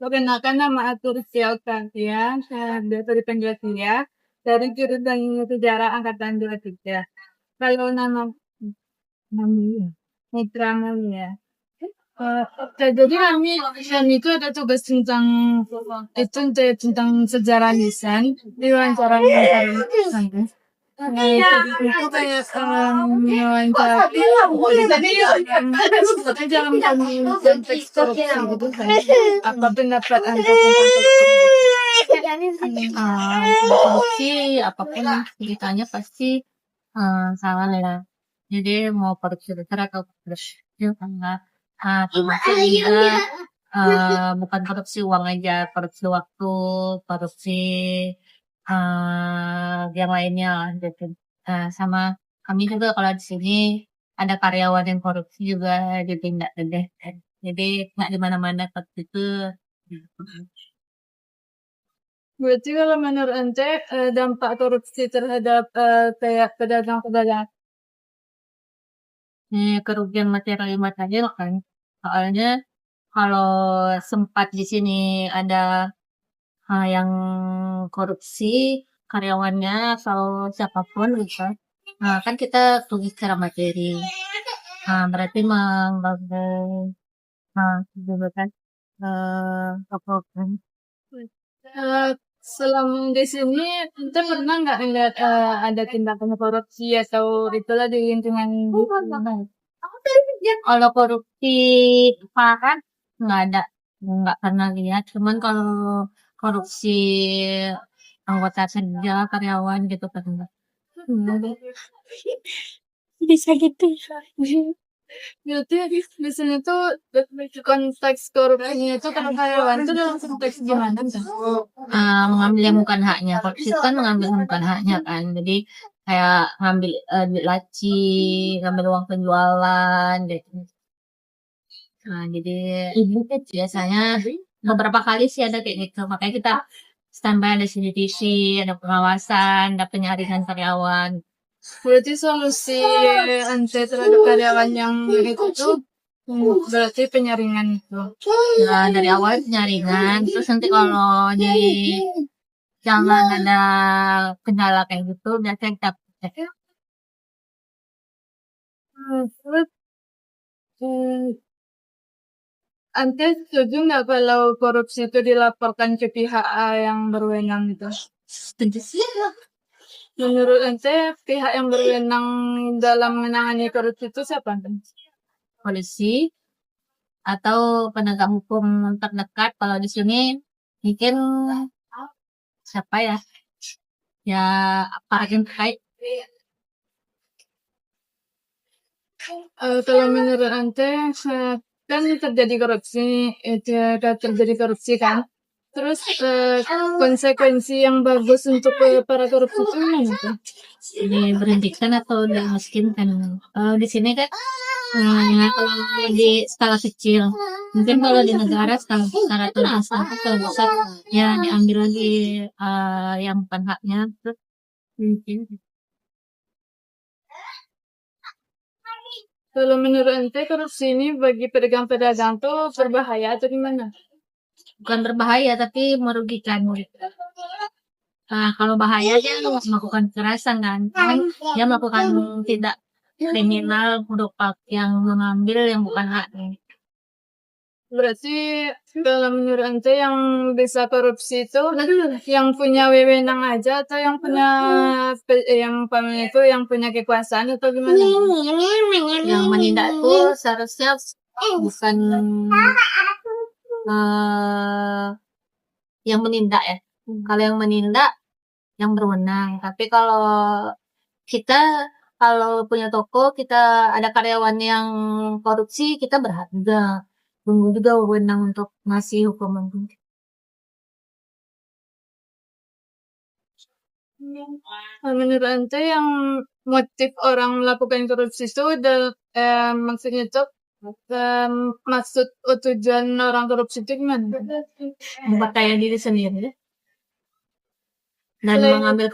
Perkenalkan nama aku Rizky Oktavia, biasa dipanggil Tia, dari jurusan Sejarah Angkatan 23. Kalau namanya Mitra Mulia. Jadi kami itu ada tugas tentang sejarah lisan, diwawancara lisan. Itu kayak wawancara dalam konteks korupsi gitu kan. Apa pendapat Anda tentang Korupsi apapun ceritanya pasti salah ya. Jadi mau korupsi besar atau korupsi kecil enggak, termasuk juga bukan korupsi uang aja, korupsi waktu, korupsi yang lainnya lah gitu. Sama kami juga kalau di sini ada karyawan yang korupsi juga ditindak deh. Jadi nggak di mana-mana seperti itu. Berarti kalau menurut Ente dampak korupsi terhadap kayak pedagang-pedagang Kerugian material material kan. Soalnya kalau sempat di sini ada yang korupsi karyawannya atau siapapun gitu, kan kita rugi secara materi. Berarti mengganggu juga kan toko kan. selama di sini Ente pernah nggak ngeliat ada tindakan korupsi atau itulah di lingkungan Kalau korupsi parah nggak ada, nggak pernah lihat. Cuman kalau korupsi anggota kerja karyawan gitu pernah. Bisa gitu. Berarti di sini tuh konteks korupsinya itu kalau karyawan itu dalam konteks gimana tuh? Mengambil yang bukan haknya. Korupsi itu kan mengambil yang bukan haknya kan. Jadi kayak ngambil duit laci, ngambil uang penjualan gitu. Jadi biasanya beberapa kali sih ada kayak gitu. Makanya kita standby ada CCTV, ada pengawasan, ada penyaringan karyawan. Berarti solusi Ante terhadap karyawan yang itu tuh berarti penyaringan itu. Nah, dari awal penyaringan, terus nanti kalau di jalan ada kendala kayak gitu, biasanya kita cek. Terus Ante setuju nggak kalau korupsi itu dilaporkan ke pihak yang berwenang itu? Setuju sih. Menurut Ante pihak yang berwenang dalam menangani korupsi itu siapa? Polisi atau penegak hukum terdekat. Kalau di sini mungkin siapa ya? Ya aparat yang terkait. Kalau menurut Ante kan terjadi korupsi, terjadi korupsi kan. Terus konsekuensi yang bagus untuk para korupsi itu gimana tuh? Diberhentikan atau dimiskinkan. Di sini kan kalau di skala kecil, mungkin kalau di negara skala besar atau di skala besar ya diambil lagi yang bukan haknya, terus mungkin. Kalau menurut Ente korupsi ini bagi pedagang-pedagang tuh berbahaya atau gimana? Bukan berbahaya tapi merugikan. Kalau bahaya dia melakukan kekerasan kan, dia melakukan tidak kriminal berupa yang mengambil yang bukan haknya. Berarti kalau menurut Ente yang bisa korupsi itu yang punya wewenang aja atau yang punya yang punya kekuasaan atau gimana? Yang menindak itu seharusnya bukan yang menindak ya. Kalau yang menindak yang berwenang. Tapi kita kalau punya toko, kita ada karyawan yang korupsi, kita berhak juga. Tunggu juga wewenang untuk ngasih hukuman. Menurut Ente yang motif orang melakukan korupsi itu maksudnya itu maksud tujuan orang korupsi itu gimana? Memperkaya diri sendiri dan mengambil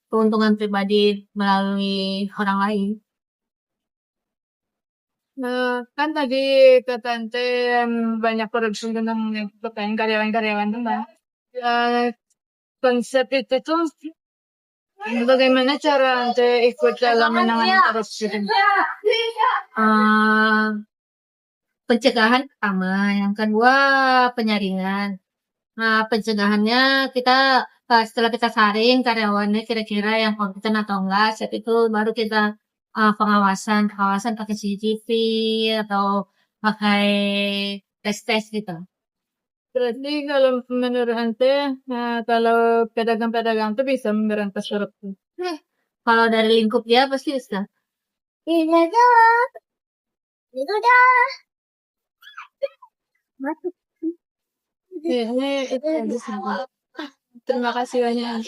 keuntungan pribadi melalui orang lain. Kan tadi kata ente, banyak korupsi tentang yang terkait karyawan-karyawan tuh, Mbak. Konsep itu tuh bagaimana cara ente ikut dalam menangani korupsi? Eee, pencegahan pertama, yang kedua penyaringan. Nah, pencegahannya kita, setelah kita saring karyawannya kira-kira yang kompeten atau enggak, setelah itu baru kita, pengawasan pakai CCTV atau pakai tes-tes gitu. Berarti kalau menurut ente, kalau pedagang-pedagang tuh bisa memberantas korupsi? Kalau dari lingkup dia pasti bisa. Kayaknya itu aja sih, Mbak. Terima kasih banyak.